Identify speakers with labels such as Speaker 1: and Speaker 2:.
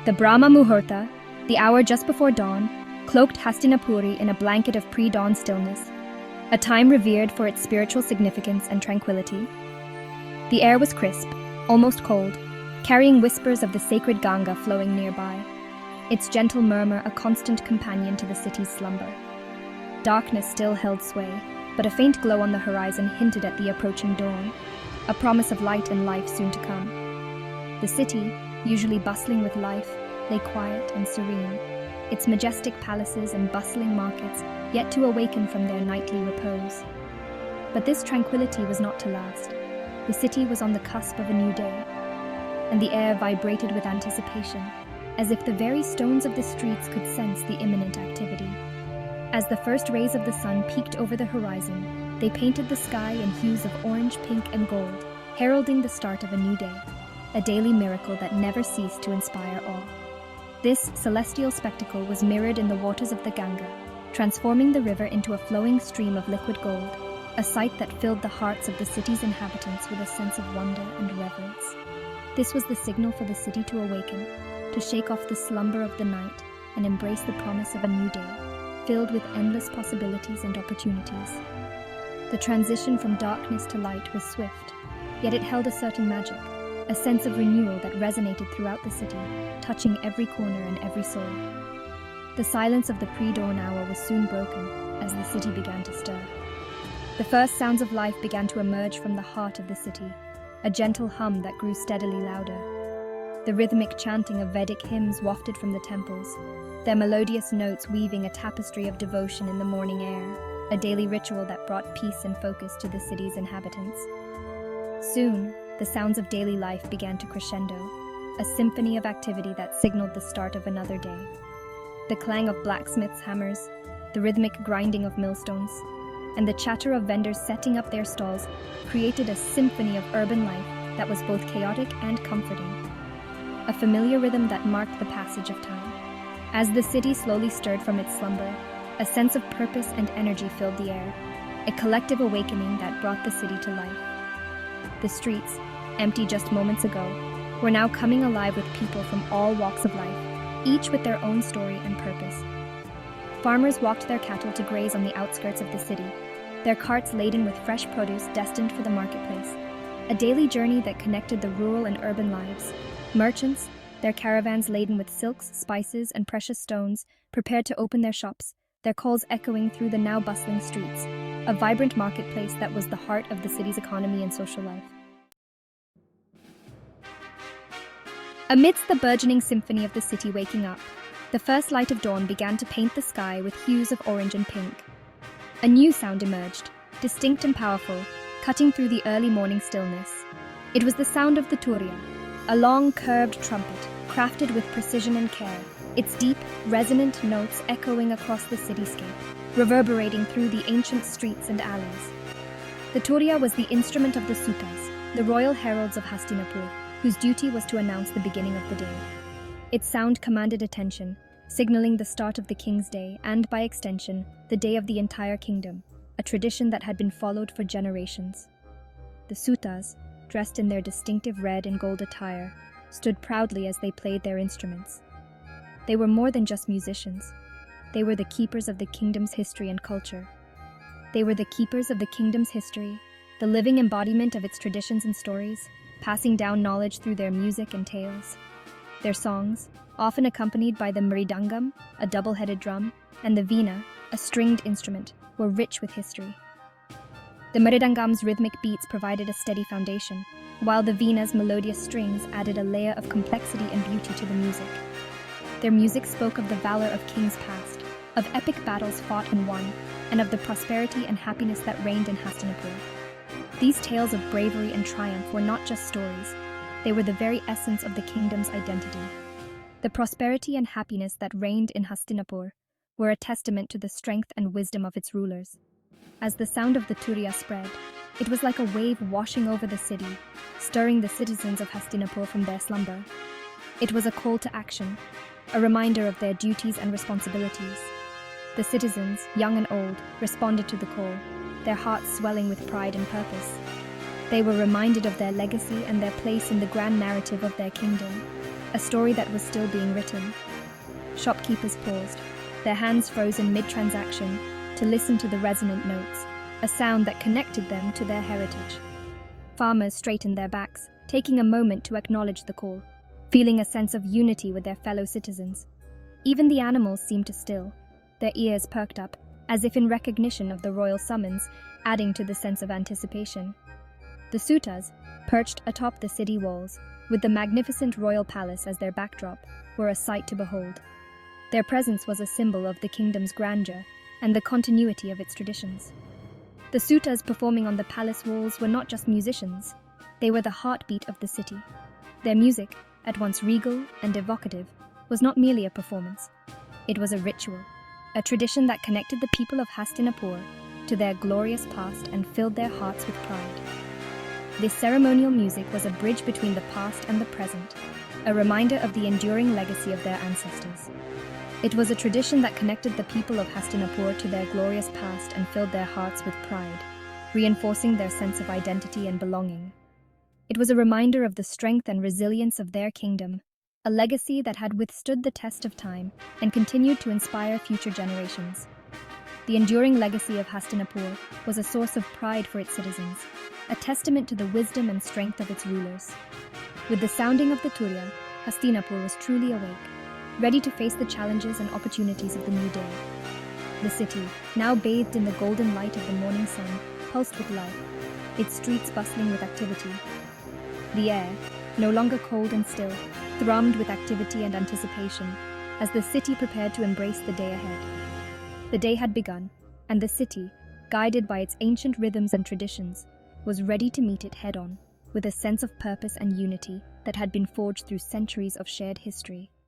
Speaker 1: The Brahma Muhurta, the hour just before dawn, cloaked Hastinapuri in a blanket of pre-dawn stillness, a time revered for its spiritual significance and tranquility. The air was crisp, almost cold, carrying whispers of the sacred Ganga flowing nearby, its gentle murmur a constant companion to the city's slumber. Darkness still held sway, but a faint glow on the horizon hinted at the approaching dawn, a promise of light and life soon to come. The city, usually bustling with life, lay quiet and serene, its majestic palaces and bustling markets yet to awaken from their nightly repose. But this tranquility was not to last. The city was on the cusp of a new day, and the air vibrated with anticipation, as if the very stones of the streets could sense the imminent activity. As the first rays of the sun peeked over the horizon, they painted the sky in hues of orange, pink, and gold, heralding the start of a new day, a daily miracle that never ceased to inspire awe. This celestial spectacle was mirrored in the waters of the Ganga, transforming the river into a flowing stream of liquid gold, a sight that filled the hearts of the city's inhabitants with a sense of wonder and reverence. This was the signal for the city to awaken, to shake off the slumber of the night and embrace the promise of a new day, filled with endless possibilities and opportunities. The transition from darkness to light was swift, yet it held a certain magic, a sense of renewal that resonated throughout the city, touching every corner and every soul. The silence of the pre-dawn hour was soon broken as the city began to stir. The first sounds of life began to emerge from the heart of the city, a gentle hum that grew steadily louder. The rhythmic chanting of Vedic hymns wafted from the temples, their melodious notes weaving a tapestry of devotion in the morning air, a daily ritual that brought peace and focus to the city's inhabitants. Soon, the sounds of daily life began to crescendo, a symphony of activity that signaled the start of another day. The clang of blacksmiths' hammers, the rhythmic grinding of millstones, and the chatter of vendors setting up their stalls created a symphony of urban life that was both chaotic and comforting, a familiar rhythm that marked the passage of time. As the city slowly stirred from its slumber, a sense of purpose and energy filled the air, a collective awakening that brought the city to life. The streets, empty just moments ago, were now coming alive with people from all walks of life, each with their own story and purpose. Farmers walked their cattle to graze on the outskirts of the city, their carts laden with fresh produce destined for the marketplace, a daily journey that connected the rural and urban lives. Merchants, their caravans laden with silks, spices, and precious stones, prepared to open their shops, their calls echoing through the now bustling streets, a vibrant marketplace that was the heart of the city's economy and social life. Amidst the burgeoning symphony of the city waking up, the first light of dawn began to paint the sky with hues of orange and pink. A new sound emerged, distinct and powerful, cutting through the early morning stillness. It was the sound of the turiya, a long, curved trumpet, crafted with precision and care, its deep, resonant notes echoing across the cityscape, reverberating through the ancient streets and alleys. The turiya was the instrument of the Sutas, the royal heralds of Hastinapur, whose duty was to announce the beginning of the day. Its sound commanded attention, signaling the start of the king's day and, by extension, the day of the entire kingdom, a tradition that had been followed for generations. The Sutas, dressed in their distinctive red and gold attire, stood proudly as they played their instruments. They were more than just musicians. They were the keepers of the kingdom's history and culture. They were the keepers of the kingdom's history, the living embodiment of its traditions and stories, passing down knowledge through their music and tales. Their songs, often accompanied by the mridangam, a double-headed drum, and the veena, a stringed instrument, were rich with history. The mridangam's rhythmic beats provided a steady foundation, while the veena's melodious strings added a layer of complexity and beauty to the music. Their music spoke of the valor of kings past, of epic battles fought and won, and of the prosperity and happiness that reigned in Hastinapur. These tales of bravery and triumph were not just stories, they were the very essence of the kingdom's identity. The prosperity and happiness that reigned in Hastinapur were a testament to the strength and wisdom of its rulers. As the sound of the turiya spread, it was like a wave washing over the city, stirring the citizens of Hastinapur from their slumber. It was a call to action, a reminder of their duties and responsibilities. The citizens, young and old, responded to the call, their hearts swelling with pride and purpose. They were reminded of their legacy and their place in the grand narrative of their kingdom. a story that was still being written. Shopkeepers paused, their hands frozen mid-transaction, to listen to the resonant notes, a sound that connected them to their heritage. Farmers straightened their backs, taking a moment to acknowledge the call, feeling a sense of unity with their fellow citizens. Even the animals seemed to still, their ears perked up, as if in recognition of the royal summons, adding to the sense of anticipation. The Sutas, perched atop the city walls, with the magnificent royal palace as their backdrop, were a sight to behold. Their presence was a symbol of the kingdom's grandeur and the continuity of its traditions. The Sutas performing on the palace walls were not just musicians, they were the heartbeat of the city. Their music, at once regal and evocative, was not merely a performance. It was a ritual, a tradition that connected the people of Hastinapur to their glorious past and filled their hearts with pride. This ceremonial music was a bridge between the past and the present, a reminder of the enduring legacy of their ancestors. It was a tradition that connected the people of Hastinapur to their glorious past and filled their hearts with pride, reinforcing their sense of identity and belonging. It was a reminder of the strength and resilience of their kingdom, a legacy that had withstood the test of time and continued to inspire future generations. The enduring legacy of Hastinapur was a source of pride for its citizens, a testament to the wisdom and strength of its rulers. With the sounding of the Turya, Hastinapur was truly awake, ready to face the challenges and opportunities of the new day. The city, now bathed in the golden light of the morning sun, pulsed with life, its streets bustling with activity. The air, no longer cold and still, thrummed with activity and anticipation as the city prepared to embrace the day ahead. The day had begun, and the city, guided by its ancient rhythms and traditions, was ready to meet it head-on, with a sense of purpose and unity that had been forged through centuries of shared history.